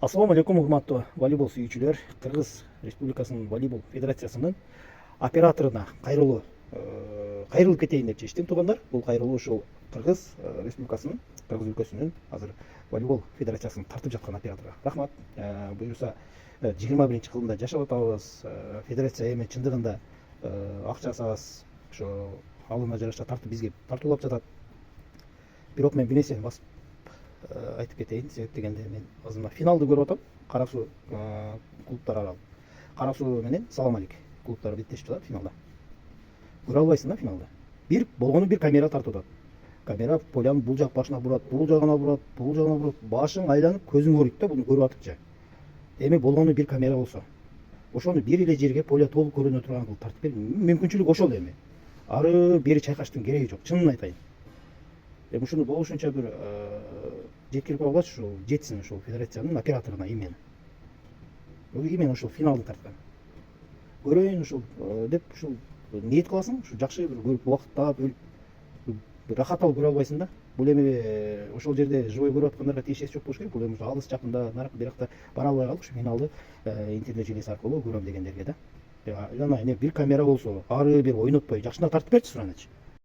Ассаламу алейкум, урматтуу волейбол сүйүүчүлөр. Кыргыз Республикасынын волейбол федерациясынын операторуна кайрылып кетейин деп чечтим, туугандар. Бул кайрылуу ушул Кыргыз Республикасынын, Кыргыз өлкөсүнүн азыр волейбол федерациясын тартып жаткан операторуна рахмат. Буюрса 21-кылымда жашап атабыз. Федерация эми чындыгында акчасыз ошо алына жараша тартып бизге тартуулап жатат. Бирок мен бир нерсени басып айтып кетейин. Себеп дегенде мен азыр финалды көрүп атам. Кара суу клубтар аралык. Кара суу менен Салам Алик клубтары беттешип жатат финалда. Көрө албайсың да финалда. Бир болгону бир камера тартып атат. Камера полянын бул жак башына бурат, бул жагына бурат, бул жагына бурат, башың айланып көзүң ооруйт да, буну көрүп атыкча. Эми болгону бир камера болсо, ошону бир эле жерге поля толук көрүнө турган кылып тартып бер. Мүмкүнчүлүк ошол эми. Ары бери чайкаштын кереги жок, чынын айтайын. Эми ушуну болушунча бир жеткирип алгач, ушул жетсин ушул федерациянын операторуна именно ушул финалды тарткан. Көрөйүн ушул деп ушул ниет кыласың, ушу жакшы бир көрүп убакыттап бир рахат алып көрө албайсың да. Бул эми ошол жерде живой көрүп аткандарга тиешеси жок болуш керек. Бул эми алыс жакында, наракта, биракта бара албай калдык. Ушу финалды интернет желеси аркылуу көрөм дегендерге да. Жана эми бир камера болсо, ары бери ойнотпой жакшынакы тартып берчи сураначы.